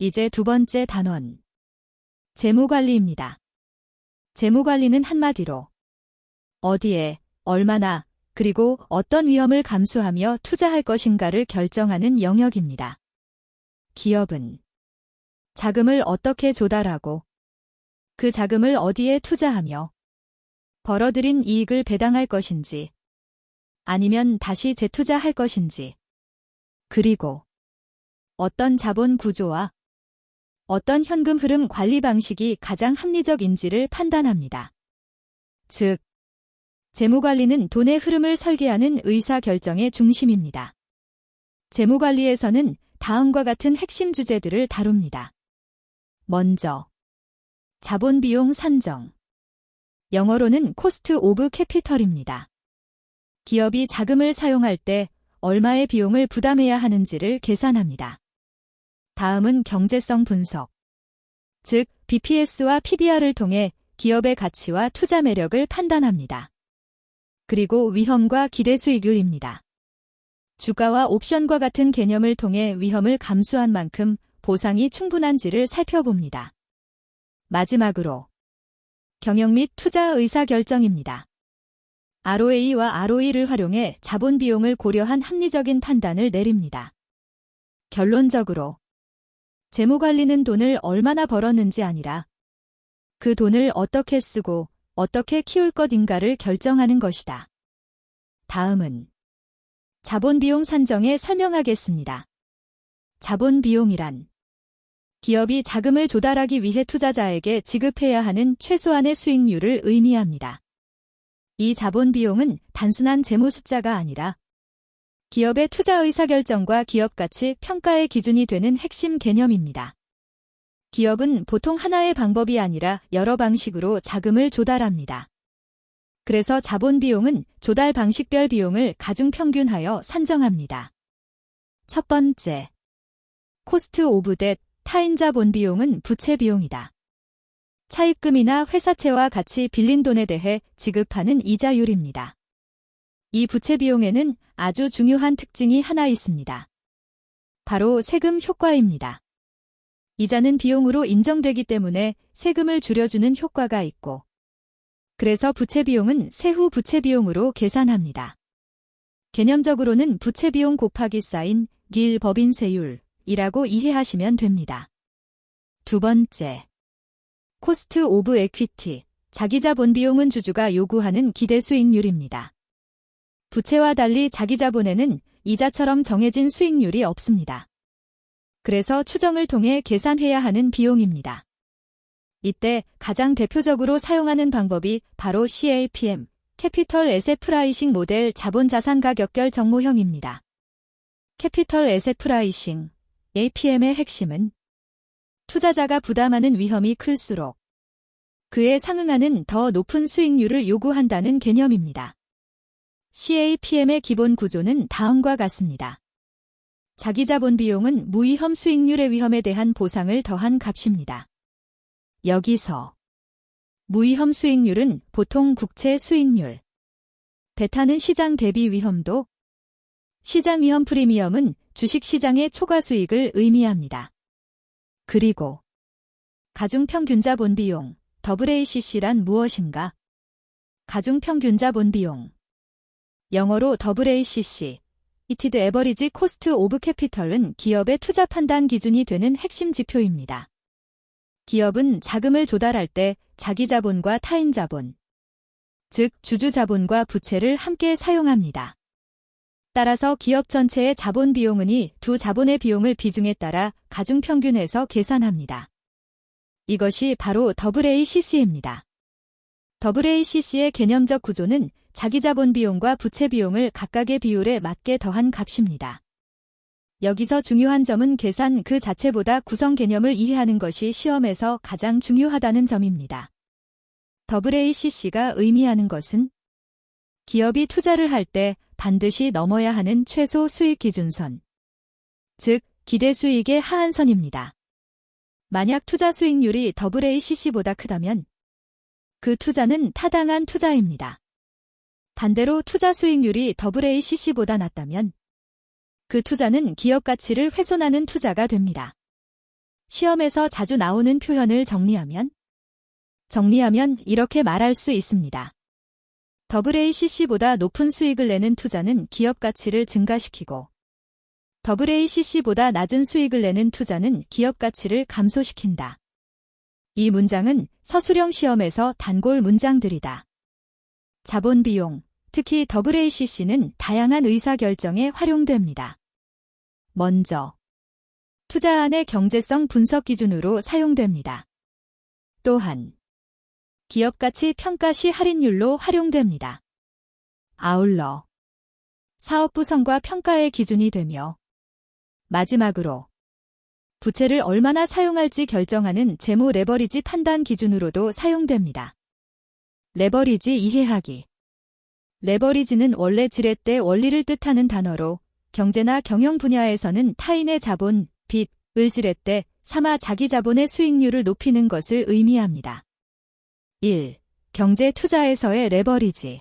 이제 두 번째 단원. 재무관리입니다. 재무관리는 한마디로 어디에, 얼마나, 그리고 어떤 위험을 감수하며 투자할 것인가를 결정하는 영역입니다. 기업은 자금을 어떻게 조달하고 그 자금을 어디에 투자하며 벌어들인 이익을 배당할 것인지 아니면 다시 재투자할 것인지 그리고 어떤 자본 구조와 어떤 현금 흐름 관리 방식이 가장 합리적인지를 판단합니다. 즉, 재무관리는 돈의 흐름을 설계하는 의사결정의 중심입니다. 재무관리에서는 다음과 같은 핵심 주제들을 다룹니다. 먼저, 자본 비용 산정. 영어로는 코스트 오브 캐피털입니다. 기업이 자금을 사용할 때 얼마의 비용을 부담해야 하는지를 계산합니다. 다음은 경제성 분석. 즉, BPS와 PBR을 통해 기업의 가치와 투자 매력을 판단합니다. 그리고 위험과 기대 수익률입니다. 주가와 옵션과 같은 개념을 통해 위험을 감수한 만큼 보상이 충분한지를 살펴봅니다. 마지막으로 경영 및 투자 의사결정입니다. ROA와 ROE를 활용해 자본 비용을 고려한 합리적인 판단을 내립니다. 결론적으로 재무관리는 돈을 얼마나 벌었는지 아니라 그 돈을 어떻게 쓰고 어떻게 키울 것인가를 결정하는 것이다. 다음은 자본 비용 산정에 설명하겠습니다. 자본 비용이란 기업이 자금을 조달하기 위해 투자자에게 지급해야 하는 최소한의 수익률을 의미합니다. 이 자본 비용은 단순한 재무 숫자가 아니라 기업의 투자 의사결정과 기업 가치 평가의 기준이 되는 핵심 개념입니다. 기업은 보통 하나의 방법이 아니라 여러 방식으로 자금을 조달합니다. 그래서 자본 비용은 조달 방식별 비용을 가중평균하여 산정합니다. 첫 번째, 코스트 오브 뎃, 타인자본 비용은 부채 비용이다. 차입금이나 회사채와 같이 빌린 돈에 대해 지급하는 이자율입니다. 이 부채 비용에는 아주 중요한 특징이 하나 있습니다. 바로 세금 효과입니다. 이자는 비용으로 인정되기 때문에 세금을 줄여주는 효과가 있고, 그래서 부채 비용은 세후 부채 비용으로 계산합니다. 개념적으로는 부채 비용 곱하기 쌓인 길 법인세율이라고 이해하시면 됩니다. 두 번째, 코스트 오브 에퀴티, 자기자본 비용은 주주가 요구하는 기대 수익률입니다. 부채와 달리 자기자본에는 이자처럼 정해진 수익률이 없습니다. 그래서 추정을 통해 계산해야 하는 비용입니다. 이때 가장 대표적으로 사용하는 방법이 바로 CAPM, 캐피털 애셋 프라이싱 모델 자본자산 가격결 정모형입니다. 캐피털 애셋 프라이싱, APM의 핵심은 투자자가 부담하는 위험이 클수록 그에 상응하는 더 높은 수익률을 요구한다는 개념입니다. CAPM의 기본 구조는 다음과 같습니다. 자기자본 비용은 무위험 수익률의 위험에 대한 보상을 더한 값입니다. 여기서 무위험 수익률은 보통 국채 수익률, 베타는 시장 대비 위험도, 시장 위험 프리미엄은 주식시장의 초과 수익을 의미합니다. 그리고 가중평균자본 비용, AACC란 무엇인가? 가중평균자본 비용, 영어로 AACC, Weighted Average Cost of Capital은 기업의 투자 판단 기준이 되는 핵심 지표입니다. 기업은 자금을 조달할 때 자기 자본과 타인 자본, 즉 주주 자본과 부채를 함께 사용합니다. 따라서 기업 전체의 자본 비용은이 두 자본의 비용을 비중에 따라 가중평균해서 계산합니다. 이것이 바로 AACC입니다. AACC의 개념적 구조는 자기 자본 비용과 부채 비용을 각각의 비율에 맞게 더한 값입니다. 여기서 중요한 점은 계산 그 자체보다 구성 개념을 이해하는 것이 시험에서 가장 중요하다는 점입니다. AACC가 의미하는 것은 기업이 투자를 할 때 반드시 넘어야 하는 최소 수익 기준선, 즉 기대 수익의 하한선입니다. 만약 투자 수익률이 AACC보다 크다면 그 투자는 타당한 투자입니다. 반대로 투자 수익률이 AACC보다 낮다면 그 투자는 기업 가치를 훼손하는 투자가 됩니다. 시험에서 자주 나오는 표현을 정리하면 이렇게 말할 수 있습니다. AACC보다 높은 수익을 내는 투자는 기업 가치를 증가시키고 AACC보다 낮은 수익을 내는 투자는 기업 가치를 감소시킨다. 이 문장은 서술형 시험에서 단골 문장들이다. 자본 비용, 특히 AACC는 다양한 의사결정에 활용됩니다. 먼저, 투자안의 경제성 분석 기준으로 사용됩니다. 또한, 기업가치 평가 시 할인율로 활용됩니다. 아울러, 사업부 성과 평가의 기준이 되며, 마지막으로, 부채를 얼마나 사용할지 결정하는 재무 레버리지 판단 기준으로도 사용됩니다. 레버리지 이해하기. 레버리지는 원래 지렛대 원리를 뜻하는 단어로 경제나 경영 분야에서는 타인의 자본, 빚을 지렛대 삼아 자기 자본의 수익률을 높이는 것을 의미합니다. 1. 경제 투자에서의 레버리지.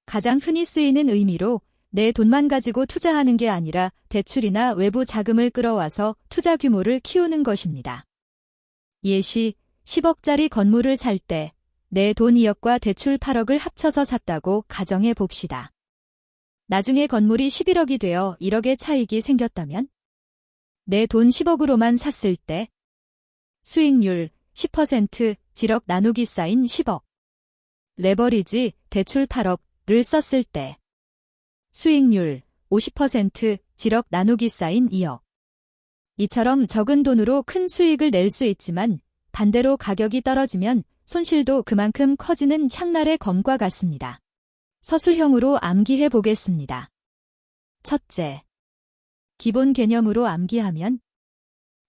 가장 흔히 쓰이는 의미로 내 돈만 가지고 투자하는 게 아니라 대출이나 외부 자금을 끌어와서 투자 규모를 키우는 것입니다. 예시, 10억짜리 건물을 살 때 내 돈 2억과 대출 8억을 합쳐서 샀다고 가정해 봅시다. 나중에 건물이 11억이 되어 1억의 차익이 생겼다면 내 돈 10억으로만 샀을 때 수익률 10% 1억 나누기 쌓인 10억. 레버리지 대출 8억을 썼을 때 수익률 50% 1억 나누기 쌓인 2억. 이처럼 적은 돈으로 큰 수익을 낼 수 있지만 반대로 가격이 떨어지면 손실도 그만큼 커지는 향날의 검과 같습니다. 서술형으로 암기해 보겠습니다. 첫째, 기본 개념으로 암기하면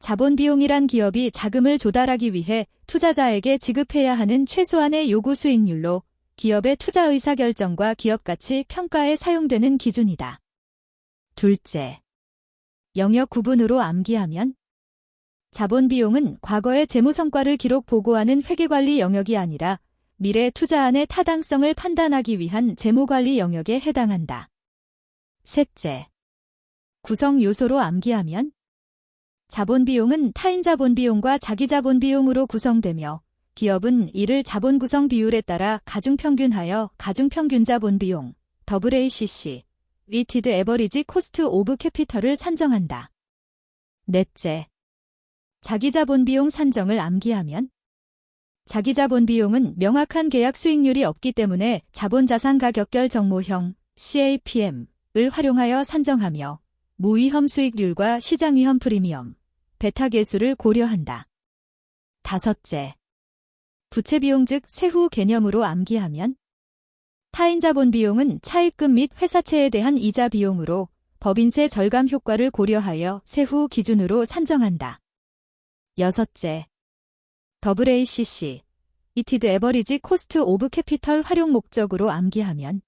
자본 비용이란 기업이 자금을 조달하기 위해 투자자에게 지급해야 하는 최소한의 요구 수익률로 기업의 투자 의사결정과 기업 가치 평가에 사용되는 기준이다. 둘째, 영역 구분으로 암기하면 자본 비용은 과거의 재무 성과를 기록 보고하는 회계관리 영역이 아니라 미래 투자안의 타당성을 판단하기 위한 재무관리 영역에 해당한다. 셋째, 구성 요소로 암기하면 자본 비용은 타인 자본 비용과 자기 자본 비용으로 구성되며 기업은 이를 자본 구성 비율에 따라 가중평균하여 가중평균 자본 비용, AACC, Weighted Average Cost of Capital을 산정한다. 넷째, 자기 자본 비용 산정을 암기하면 자기 자본 비용은 명확한 계약 수익률이 없기 때문에 자본자산 가격결 정모형 CAPM을 활용하여 산정하며 무위험 수익률과 시장위험 프리미엄, 베타 계수를 고려한다. 다섯째, 부채 비용 즉 세후 개념으로 암기하면 타인 자본 비용은 차입금 및 회사채에 대한 이자 비용으로 법인세 절감 효과를 고려하여 세후 기준으로 산정한다. 여섯째, AACC, Weighted Average Cost of Capital 활용 목적으로 암기하면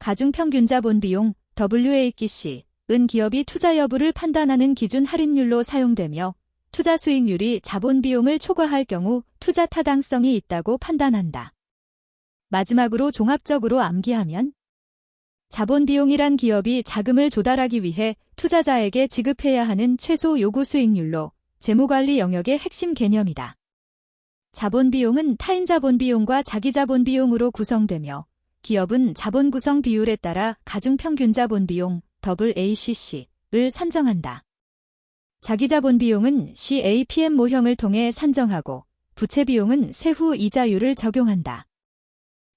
가중평균 자본 비용 WACC은 기업이 투자 여부를 판단하는 기준 할인율로 사용되며 투자 수익률이 자본 비용을 초과할 경우 투자 타당성이 있다고 판단한다. 마지막으로 종합적으로 암기하면 자본 비용이란 기업이 자금을 조달하기 위해 투자자에게 지급해야 하는 최소 요구 수익률로 재무관리 영역의 핵심 개념이다. 자본 비용은 타인 자본 비용과 자기 자본 비용으로 구성되며 기업은 자본 구성 비율에 따라 가중평균 자본 비용 AACC를 산정한다. 자기 자본 비용은 CAPM 모형을 통해 산정하고 부채 비용은 세후 이자율을 적용한다.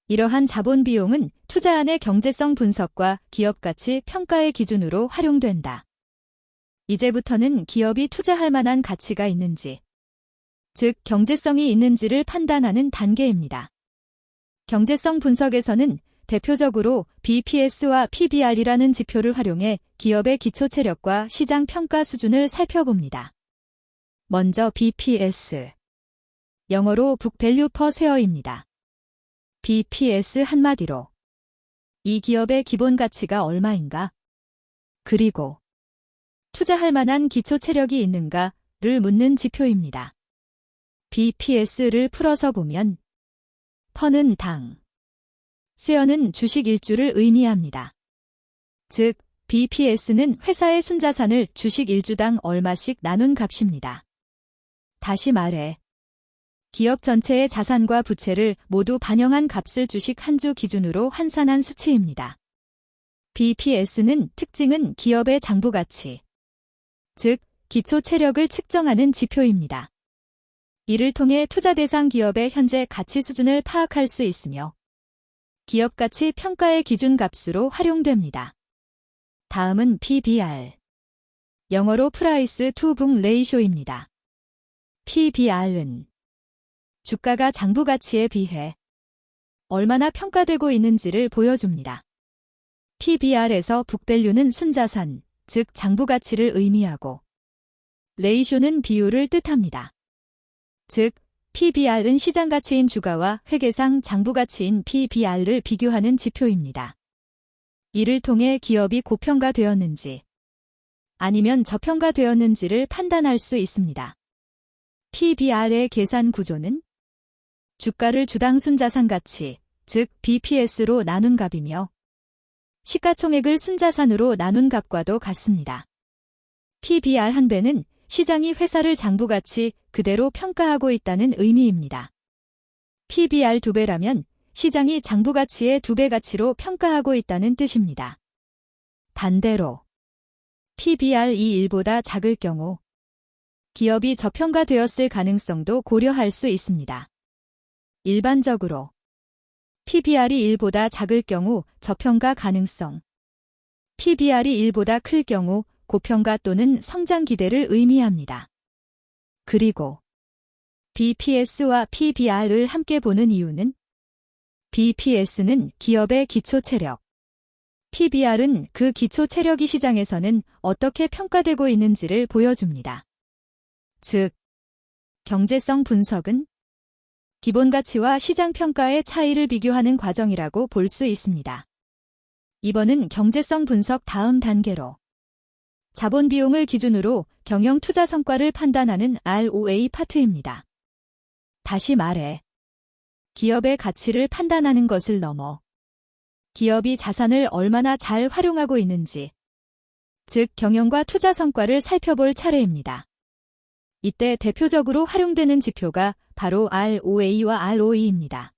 이러한 자본 비용은 투자안의 경제성 분석과 기업 가치 평가의 기준으로 활용된다. 이제부터는 기업이 투자할 만한 가치가 있는지, 즉 경제성이 있는지를 판단하는 단계입니다. 경제성 분석에서는 대표적으로 BPS와 PBR이라는 지표를 활용해 기업의 기초 체력과 시장 평가 수준을 살펴봅니다. 먼저 BPS, 영어로 Book Value per Share입니다. BPS 한마디로 이 기업의 기본 가치가 얼마인가? 그리고 투자할 만한 기초 체력이 있는가를 묻는 지표입니다. BPS를 풀어서 보면 퍼는 당, 쉐어는 주식 일주를 의미합니다. 즉, BPS는 회사의 순자산을 주식 일주당 얼마씩 나눈 값입니다. 다시 말해, 기업 전체의 자산과 부채를 모두 반영한 값을 주식 한 주 기준으로 환산한 수치입니다. BPS는 특징은 기업의 장부 가치, 즉 기초 체력을 측정하는 지표입니다. 이를 통해 투자 대상 기업의 현재 가치 수준을 파악할 수 있으며 기업 가치 평가의 기준 값으로 활용됩니다. 다음은 PBR, 영어로 Price to Book Ratio입니다. PBR은 주가가 장부 가치에 비해 얼마나 평가되고 있는지를 보여줍니다. PBR에서 북밸류는 순자산, 즉 장부 가치를 의미하고 레이쇼는 비율을 뜻합니다. 즉, PBR은 시장 가치인 주가와 회계상 장부 가치인 PBR을 비교하는 지표입니다. 이를 통해 기업이 고평가되었는지 아니면 저평가되었는지를 판단할 수 있습니다. PBR의 계산 구조는 주가를 주당 순자산 가치, 즉 BPS로 나눈 값이며 시가총액을 순자산으로 나눈 값과도 같습니다. PBR 한 배는 시장이 회사를 장부가치 그대로 평가하고 있다는 의미입니다. PBR 2배라면 시장이 장부가치의 2배 가치로 평가하고 있다는 뜻입니다. 반대로 PBR이 1보다 작을 경우 기업이 저평가되었을 가능성도 고려할 수 있습니다. 일반적으로 PBR이 1보다 작을 경우 저평가 가능성, PBR이 1보다 클 경우 고평가 또는 성장 기대를 의미합니다. 그리고 BPS와 PBR을 함께 보는 이유는 BPS는 기업의 기초 체력, PBR은 그 기초 체력이 시장에서는 어떻게 평가되고 있는지를 보여줍니다. 즉, 경제성 분석은 기본 가치와 시장 평가의 차이를 비교하는 과정이라고 볼 수 있습니다. 이번은 경제성 분석 다음 단계로 자본 비용을 기준으로 경영 투자 성과를 판단하는 ROA 파트입니다. 다시 말해, 기업의 가치를 판단하는 것을 넘어 기업이 자산을 얼마나 잘 활용하고 있는지, 즉 경영과 투자 성과를 살펴볼 차례입니다. 이때 대표적으로 활용되는 지표가 바로 ROA와 ROE입니다.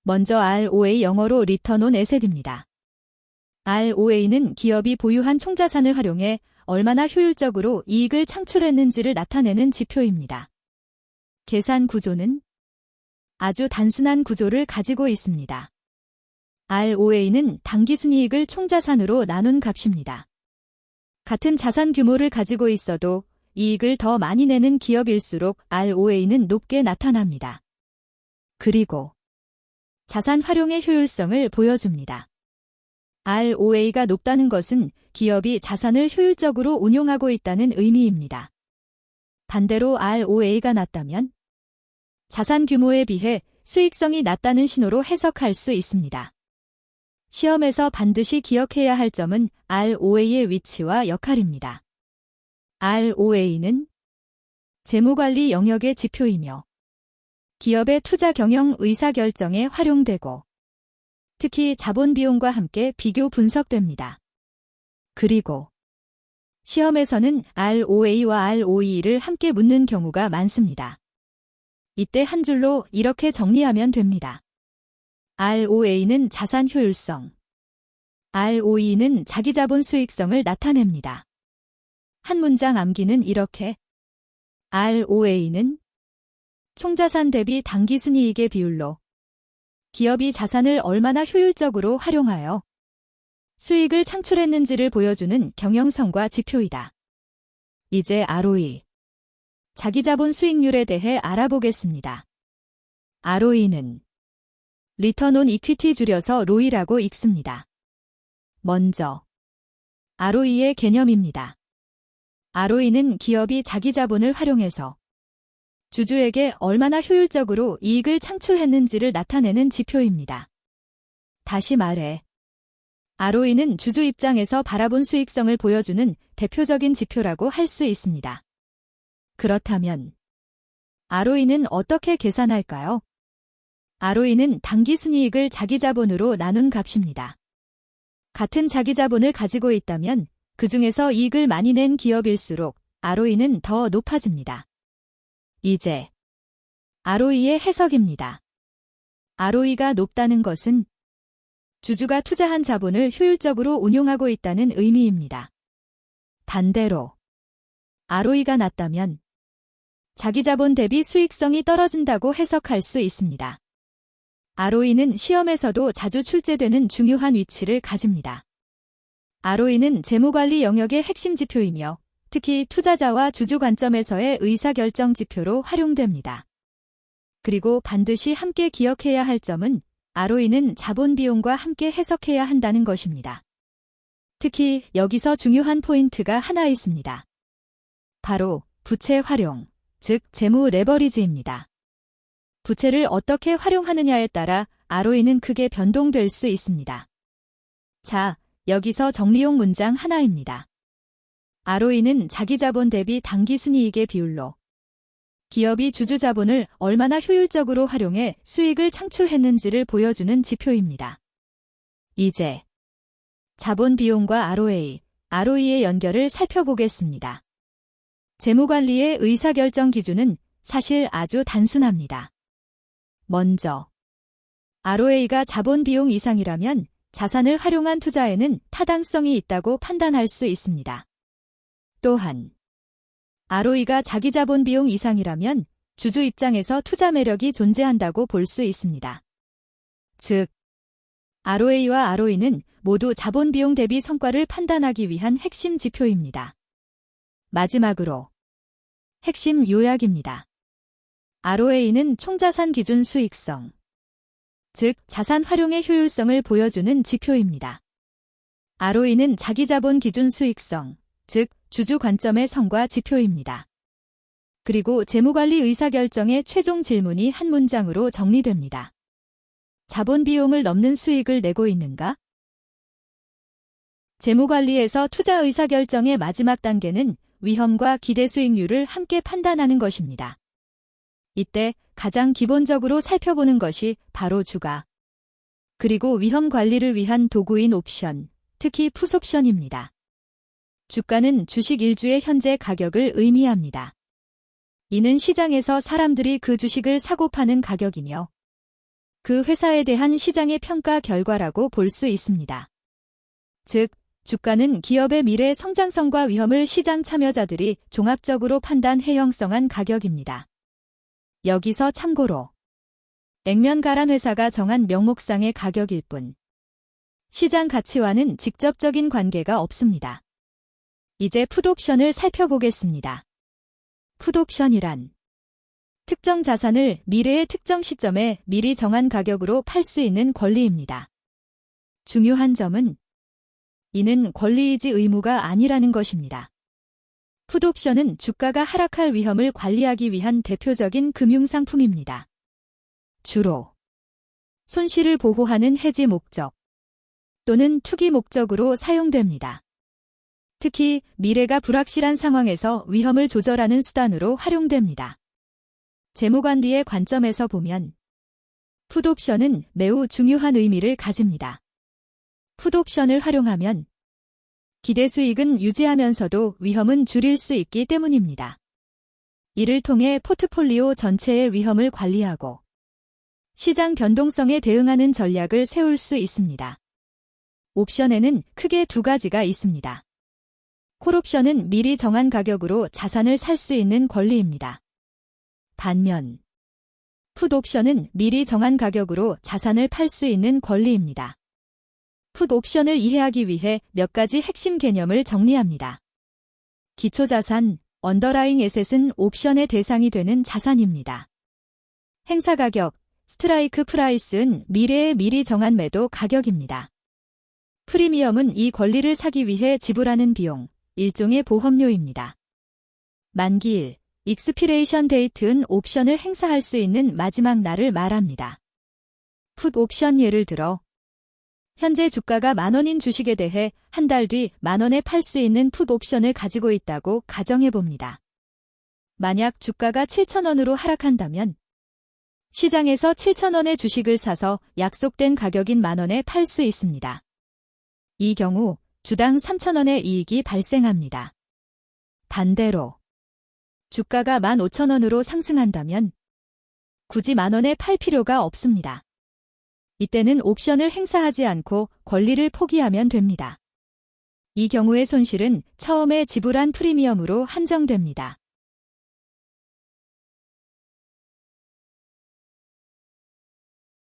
먼저 ROA, 영어로 Return on Asset입니다. ROA는 기업이 보유한 총자산을 활용해 얼마나 효율적으로 이익을 창출했는지를 나타내는 지표입니다. 계산 구조는 아주 단순한 구조를 가지고 있습니다. ROA는 당기순이익을 총자산으로 나눈 값입니다. 같은 자산 규모를 가지고 있어도 이익을 더 많이 내는 기업일수록 ROA는 높게 나타납니다. 그리고 자산 활용의 효율성을 보여줍니다. ROA가 높다는 것은 기업이 자산을 효율적으로 운용하고 있다는 의미입니다. 반대로 ROA가 낮다면 자산 규모에 비해 수익성이 낮다는 신호로 해석할 수 있습니다. 시험에서 반드시 기억해야 할 점은 ROA의 위치와 역할입니다. ROA는 재무관리 영역의 지표이며 기업의 투자 경영 의사결정에 활용되고 특히 자본 비용과 함께 비교 분석됩니다. 그리고 시험에서는 ROA와 ROE를 함께 묻는 경우가 많습니다. 이때 한 줄로 이렇게 정리하면 됩니다. ROA는 자산 효율성, ROE는 자기자본 수익성을 나타냅니다. 한 문장 암기는 이렇게: ROA는 총자산 대비 당기순이익의 비율로 기업이 자산을 얼마나 효율적으로 활용하여 수익을 창출했는지를 보여주는 경영성과 지표이다. 이제 ROE, 자기자본 수익률에 대해 알아보겠습니다. ROE는 리턴 온 이퀴티 줄여서 ROE라고 읽습니다. 먼저 ROE의 개념입니다. ROE는 기업이 자기 자본을 활용해서 주주에게 얼마나 효율적으로 이익을 창출했는지를 나타내는 지표입니다. 다시 말해, ROE는 주주 입장에서 바라본 수익성을 보여주는 대표적인 지표라고 할 수 있습니다. 그렇다면 ROE는 어떻게 계산할까요? ROE는 당기순이익을 자기자본으로 나눈 값입니다. 같은 자기자본을 가지고 있다면 그 중에서 이익을 많이 낸 기업일수록 ROE는 더 높아집니다. 이제 ROE의 해석입니다. ROE가 높다는 것은 주주가 투자한 자본을 효율적으로 운용하고 있다는 의미입니다. 반대로 ROE가 낮다면 자기 자본 대비 수익성이 떨어진다고 해석할 수 있습니다. ROE는 시험에서도 자주 출제되는 중요한 위치를 가집니다. ROE는 재무관리 영역의 핵심 지표이며 특히 투자자와 주주 관점에서의 의사결정 지표로 활용됩니다. 그리고 반드시 함께 기억해야 할 점은 ROE는 자본 비용과 함께 해석해야 한다는 것입니다. 특히 여기서 중요한 포인트가 하나 있습니다. 바로 부채 활용, 즉 재무 레버리지입니다. 부채를 어떻게 활용하느냐에 따라 ROE는 크게 변동될 수 있습니다. 자, 여기서 정리용 문장 하나입니다. ROE는 자기 자본 대비 당기 순이익의 비율로 기업이 주주 자본을 얼마나 효율적으로 활용해 수익을 창출했는지를 보여주는 지표입니다. 이제 자본 비용과 ROE의 연결을 살펴보겠습니다. 재무관리의 의사결정 기준은 사실 아주 단순합니다. 먼저 ROE가 자본 비용 이상이라면 자산을 활용한 투자에는 타당성이 있다고 판단할 수 있습니다. 또한 ROE가 자기 자본 비용 이상이라면 주주 입장에서 투자 매력이 존재한다고 볼 수 있습니다. 즉, ROA와 ROE는 모두 자본 비용 대비 성과를 판단하기 위한 핵심 지표입니다. 마지막으로 핵심 요약입니다. ROA는 총자산 기준 수익성, 즉 자산 활용의 효율성을 보여주는 지표입니다. ROE는 자기 자본 기준 수익성, 즉 주주 관점의 성과 지표입니다. 그리고 재무관리 의사결정의 최종 질문이 한 문장으로 정리됩니다. 자본 비용을 넘는 수익을 내고 있는가? 재무관리에서 투자 의사결정의 마지막 단계는 위험과 기대 수익률을 함께 판단하는 것입니다. 이때 가장 기본적으로 살펴보는 것이 바로 주가, 그리고 위험 관리를 위한 도구인 옵션, 특히 풋옵션입니다. 주가는 주식 일주의 현재 가격을 의미합니다. 이는 시장에서 사람들이 그 주식을 사고 파는 가격이며 그 회사에 대한 시장의 평가 결과라고 볼 수 있습니다. 즉, 주가는 기업의 미래 성장성과 위험을 시장 참여자들이 종합적으로 판단해 형성한 가격입니다. 여기서 참고로 액면 가란 회사가 정한 명목상의 가격일 뿐 시장 가치와는 직접적인 관계가 없습니다. 이제 풋옵션을 살펴보겠습니다. 풋옵션이란 특정 자산을 미래의 특정 시점에 미리 정한 가격으로 팔 수 있는 권리입니다. 중요한 점은 이는 권리이지 의무가 아니라는 것입니다. 풋옵션은 주가가 하락할 위험을 관리하기 위한 대표적인 금융상품입니다. 주로 손실을 보호하는 해지 목적 또는 투기 목적으로 사용됩니다. 특히 미래가 불확실한 상황에서 위험을 조절하는 수단으로 활용됩니다. 재무관리의 관점에서 보면 풋옵션은 매우 중요한 의미를 가집니다. 풋옵션을 활용하면 기대 수익은 유지하면서도 위험은 줄일 수 있기 때문입니다. 이를 통해 포트폴리오 전체의 위험을 관리하고 시장 변동성에 대응하는 전략을 세울 수 있습니다. 옵션에는 크게 두 가지가 있습니다. 콜옵션은 미리 정한 가격으로 자산을 살 수 있는 권리입니다. 반면 풋옵션은 미리 정한 가격으로 자산을 팔 수 있는 권리입니다. 풋옵션을 이해하기 위해 몇 가지 핵심 개념을 정리합니다. 기초자산, 언더라잉 에셋은 옵션의 대상이 되는 자산입니다. 행사가격, 스트라이크 프라이스는 미래에 미리 정한 매도 가격입니다. 프리미엄은 이 권리를 사기 위해 지불하는 비용, 일종의 보험료입니다. 만기일, 익스피레이션 데이트는 옵션을 행사할 수 있는 마지막 날을 말합니다. 풋옵션 예를 들어 현재 주가가 10,000원인 주식에 대해 한 달 뒤 10,000원에 팔 수 있는 풋옵션을 가지고 있다고 가정해봅니다. 만약 주가가 7,000원으로 하락한다면 시장에서 7,000원의 주식을 사서 약속된 가격인 10,000원에 팔 수 있습니다. 이 경우 주당 3,000원의 이익이 발생합니다. 반대로 주가가 15,000원으로 상승한다면 굳이 10,000원에 팔 필요가 없습니다. 이때는 옵션을 행사하지 않고 권리를 포기하면 됩니다. 이 경우의 손실은 처음에 지불한 프리미엄으로 한정됩니다.